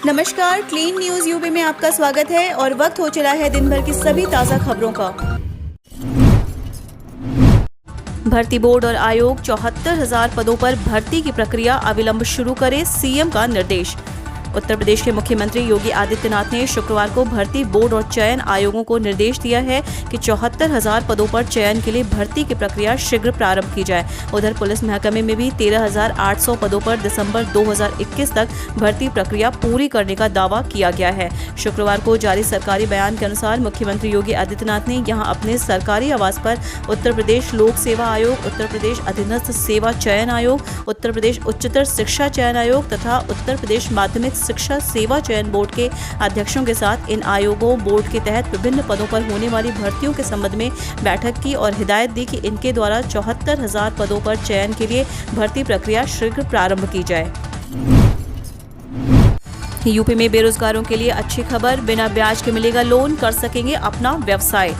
नमस्कार, clean news UP में आपका स्वागत है और वक्त हो चला है दिन भर की सभी ताज़ा खबरों का। भर्ती बोर्ड और आयोग 74,000 पदों पर भर्ती की प्रक्रिया अविलंब शुरू करे, सीएम का निर्देश। उत्तर प्रदेश के मुख्यमंत्री योगी आदित्यनाथ ने शुक्रवार को भर्ती बोर्ड और चयन आयोगों को निर्देश दिया है कि 74,000 पदों पर चयन के लिए भर्ती की प्रक्रिया शीघ्र प्रारंभ की जाए। उधर पुलिस महकमे में भी 13,800 पदों पर दिसंबर 2021 तक भर्ती प्रक्रिया पूरी करने का दावा किया गया है। शुक्रवार को जारी सरकारी बयान के अनुसार मुख्यमंत्री योगी आदित्यनाथ ने यहां अपने सरकारी आवास पर उत्तर प्रदेश लोक सेवा आयोग, उत्तर प्रदेश अधीनस्थ सेवा चयन आयोग, उत्तर प्रदेश उच्चतर शिक्षा चयन आयोग तथा उत्तर प्रदेश माध्यमिक शिक्षा सेवा चयन बोर्ड के अध्यक्षों के साथ इन आयोगों बोर्ड के तहत विभिन्न पदों पर होने वाली भर्तियों के संबंध में बैठक की और हिदायत दी कि इनके द्वारा 74,000 पदों पर चयन के लिए भर्ती प्रक्रिया शीघ्र प्रारंभ की जाए। यूपी में बेरोजगारों के लिए अच्छी खबर, बिना ब्याज के मिलेगा लोन, कर सकेंगे अपना व्यवसाय।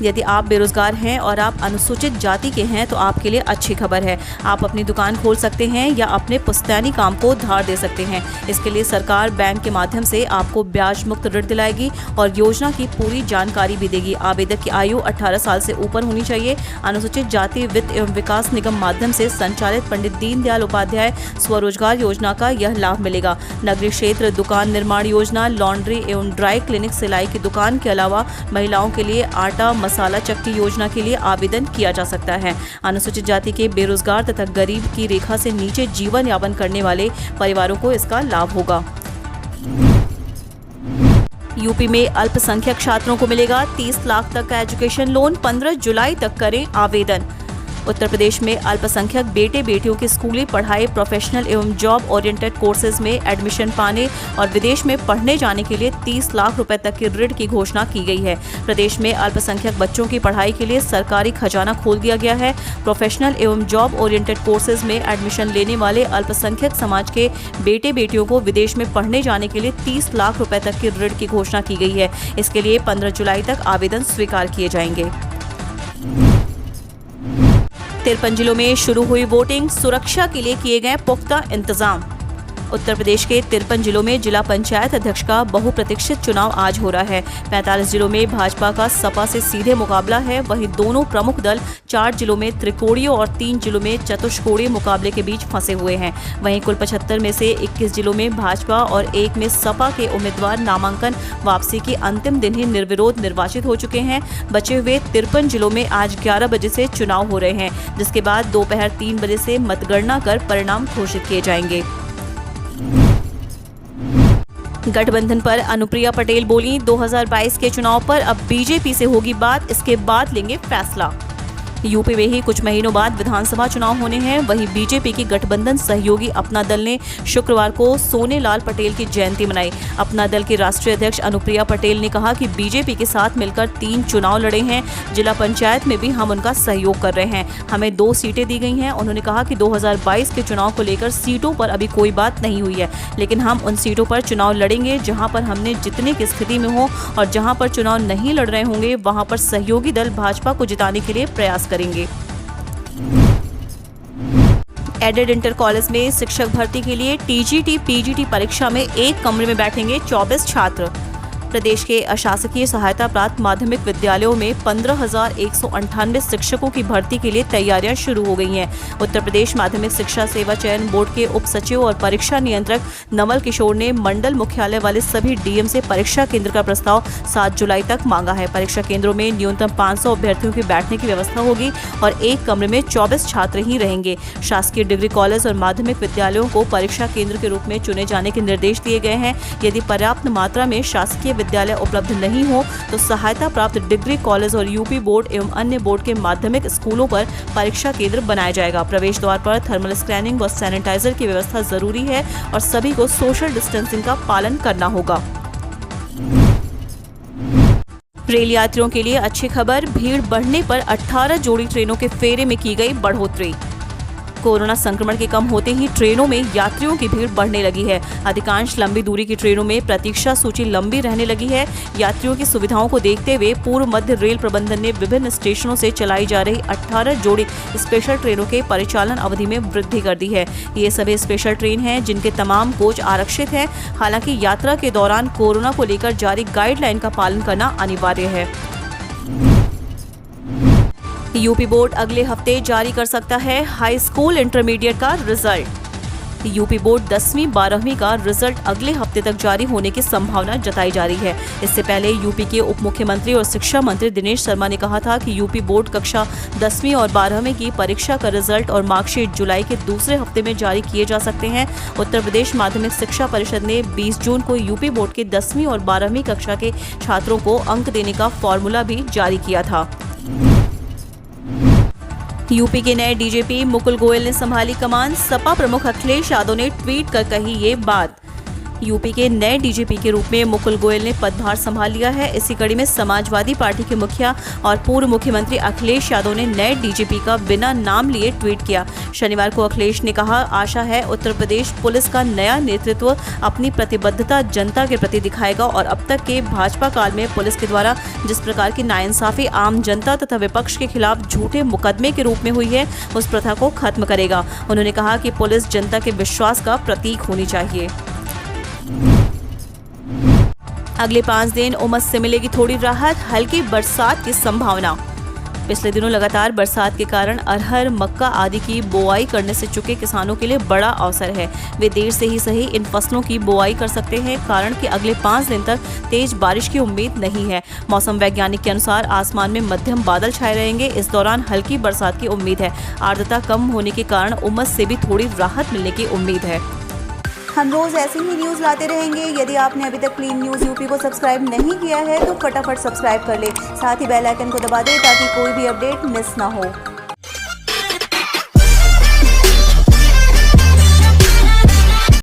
यदि आप बेरोजगार हैं और आप अनुसूचित जाति के हैं तो आपके लिए अच्छी खबर है। आप अपनी दुकान खोल सकते हैं या अपने पुश्तैनी काम को धार दे सकते हैं। इसके लिए सरकार बैंक के माध्यम से आपको ब्याज मुक्त ऋण दिलाएगी और योजना की पूरी जानकारी भी देगी। आवेदक की आयु 18 साल से ऊपर होनी चाहिए। अनुसूचित जाति वित्त एवं विकास निगम माध्यम से संचालित पंडित दीनदयाल उपाध्याय स्वरोजगार योजना का यह लाभ मिलेगा। नगरीय क्षेत्र दुकान निर्माण योजना, लॉन्ड्री एवं ड्राई क्लिनिक, सिलाई की दुकान के अलावा महिलाओं के लिए आटा मसाला चक्की योजना के लिए आवेदन किया जा सकता है। अनुसूचित जाति के बेरोजगार तथा गरीब की रेखा से नीचे जीवन यापन करने वाले परिवारों को इसका लाभ होगा। यूपी में अल्पसंख्यक छात्रों को मिलेगा 30 लाख तक का एजुकेशन लोन, 15 जुलाई तक करें आवेदन। उत्तर प्रदेश में अल्पसंख्यक बेटे बेटियों की स्कूली पढ़ाई, प्रोफेशनल एवं जॉब ओरिएंटेड कोर्सेज में एडमिशन पाने और विदेश में पढ़ने जाने के लिए 30 लाख रुपए तक के ऋण की घोषणा की गई है। प्रदेश में अल्पसंख्यक बच्चों की पढ़ाई के लिए सरकारी खजाना खोल दिया गया है। प्रोफेशनल एवं जॉब ओरिएंटेड कोर्सेज में एडमिशन लेने वाले अल्पसंख्यक समाज के बेटे बेटियों को विदेश में पढ़ने जाने के लिए 30 लाख रुपए तक के ऋण की घोषणा की गई है। इसके लिए 15 जुलाई तक आवेदन स्वीकार किए जाएंगे। 53 जिलों में शुरू हुई वोटिंग, सुरक्षा के लिए किए गए पुख्ता इंतजाम। उत्तर प्रदेश के 53 जिलों में जिला पंचायत अध्यक्ष का बहुप्रतीक्षित चुनाव आज हो रहा है। 45 जिलों में भाजपा का सपा से सीधे मुकाबला है। वहीं दोनों प्रमुख दल 4 जिलों में त्रिकोणीय और 3 जिलों में चतुष्कोणीय मुकाबले के बीच फंसे हुए हैं। वहीं कुल 75 में से 21 जिलों में भाजपा और 1 में सपा के उम्मीदवार नामांकन वापसी के अंतिम दिन ही निर्विरोध निर्वाचित हो चुके हैं। बचे हुए 53 जिलों में आज 11 बजे से चुनाव हो रहे हैं, जिसके बाद दोपहर 3 बजे से मतगणना कर परिणाम घोषित किए जाएंगे। गठबंधन पर अनुप्रिया पटेल बोली, 2022 के चुनाव पर अब बीजेपी से होगी बात, इसके बाद लेंगे फैसला। यूपी में ही कुछ महीनों बाद विधानसभा चुनाव होने हैं। वहीं बीजेपी की गठबंधन सहयोगी अपना दल ने शुक्रवार को सोनेलाल पटेल की जयंती मनाई। अपना दल की राष्ट्रीय अध्यक्ष अनुप्रिया पटेल ने कहा कि बीजेपी के साथ मिलकर 3 चुनाव लड़े हैं। जिला पंचायत में भी हम उनका सहयोग कर रहे हैं। हमें 2 सीटें दी गई हैं। उन्होंने कहा कि 2022 के चुनाव को लेकर सीटों पर अभी कोई बात नहीं हुई है, लेकिन हम उन सीटों पर चुनाव लड़ेंगे जहां पर हमने जितने की स्थिति में हो, और जहां पर चुनाव नहीं लड़ रहे होंगे वहां पर सहयोगी दल भाजपा को जिताने के लिए प्रयास करेंगे। एडेड इंटर कॉलेज में शिक्षक भर्ती के लिए टीजीटी पीजीटी परीक्षा में एक कमरे में बैठेंगे 24 छात्र। प्रदेश के अशासकीय सहायता प्राप्त माध्यमिक विद्यालयों में 15,198 शिक्षकों की भर्ती के लिए तैयारियां शुरू हो गई हैं। उत्तर प्रदेश माध्यमिक शिक्षा सेवा चयन बोर्ड के उप सचिव और परीक्षा नियंत्रक नवल किशोर ने मंडल मुख्यालय वाले सभी डीएम से परीक्षा केंद्र का प्रस्ताव 7 जुलाई तक मांगा है। परीक्षा केंद्रों में न्यूनतम 500 अभ्यर्थियों के बैठने की व्यवस्था होगी और एक कमरे में 24 छात्र ही रहेंगे। शासकीय डिग्री कॉलेज और माध्यमिक विद्यालयों को परीक्षा केंद्र के रूप में चुने जाने के निर्देश दिए गए हैं। यदि पर्याप्त मात्रा में शासकीय विद्यालय उपलब्ध नहीं हो तो सहायता प्राप्त डिग्री कॉलेज और यूपी बोर्ड एवं अन्य बोर्ड के माध्यमिक स्कूलों पर परीक्षा केंद्र बनाया जाएगा। प्रवेश द्वार पर थर्मल स्कैनिंग व सैनिटाइजर की व्यवस्था जरूरी है और सभी को सोशल डिस्टेंसिंग का पालन करना होगा। रेल यात्रियों के लिए अच्छी खबर, भीड़ बढ़ने पर 18 जोड़ी ट्रेनों के फेरे में की गई बढ़ोतरी। कोरोना संक्रमण के कम होते ही ट्रेनों में यात्रियों की भीड़ बढ़ने लगी है। अधिकांश लंबी दूरी की ट्रेनों में प्रतीक्षा सूची लंबी रहने लगी है। यात्रियों की सुविधाओं को देखते हुए पूर्व मध्य रेल प्रबंधन ने विभिन्न स्टेशनों से चलाई जा रही 18 जोड़ी स्पेशल ट्रेनों के परिचालन अवधि में वृद्धि कर दी है। ये सभी स्पेशल ट्रेन हैं जिनके तमाम कोच आरक्षित हैं। हालांकि यात्रा के दौरान कोरोना को लेकर जारी गाइडलाइन का पालन करना अनिवार्य है। यूपी बोर्ड अगले हफ्ते जारी कर सकता है हाई स्कूल इंटरमीडिएट का रिजल्ट। यूपी बोर्ड 10वीं 12वीं का रिजल्ट अगले हफ्ते तक जारी होने की संभावना जताई जा रही है। इससे पहले यूपी के उप मुख्यमंत्री और शिक्षा मंत्री दिनेश शर्मा ने कहा था कि यूपी बोर्ड कक्षा 10वीं और 12वीं की परीक्षा का रिजल्ट और मार्कशीट जुलाई के दूसरे हफ्ते में जारी किए जा सकते हैं। उत्तर प्रदेश माध्यमिक शिक्षा परिषद ने 20 जून को यूपी बोर्ड के 10वीं और 12वीं कक्षा के छात्रों को अंक देने का फॉर्मूला भी जारी किया था। यूपी के नए डीजीपी मुकुल गोयल ने संभाली कमान। सपा प्रमुख अखिलेश यादव ने ट्वीट कर कही ये बात। यूपी के नए डीजीपी के रूप में मुकुल गोयल ने पदभार संभाल लिया है। इसी कड़ी में समाजवादी पार्टी के मुखिया और पूर्व मुख्यमंत्री अखिलेश यादव ने नए डीजीपी का बिना नाम लिए ट्वीट किया। शनिवार को अखिलेश ने कहा, आशा है उत्तर प्रदेश पुलिस का नया नेतृत्व अपनी प्रतिबद्धता जनता के प्रति दिखाएगा और अब तक के भाजपा काल में पुलिस के द्वारा जिस प्रकार की नाइंसाफी आम जनता तथा विपक्ष के खिलाफ झूठे मुकदमे के रूप में हुई है उस प्रथा को खत्म करेगा। उन्होंने कहा कि पुलिस जनता के विश्वास का प्रतीक होनी चाहिए। अगले 5 दिन उमस से मिलेगी थोड़ी राहत, हल्की बरसात की संभावना। पिछले दिनों लगातार बरसात के कारण अरहर, मक्का आदि की बोआई करने से चुके किसानों के लिए बड़ा अवसर है। वे देर से ही सही इन फसलों की बोआई कर सकते हैं, कारण कि अगले 5 दिन तक तेज बारिश की उम्मीद नहीं है। मौसम वैज्ञानिक के अनुसार आसमान में मध्यम बादल छाए रहेंगे। इस दौरान हल्की बरसात की उम्मीद है। आर्द्रता कम होने के कारण उमस से भी थोड़ी राहत मिलने की उम्मीद है। हम रोज ऐसी ही न्यूज़ लाते रहेंगे। यदि आपने अभी तक क्लीन न्यूज़ यूपी को सब्सक्राइब नहीं किया है तो फटाफट सब्सक्राइब कर ले। साथ ही बेल आइकन को दबा दें ताकि कोई भी अपडेट मिस ना हो।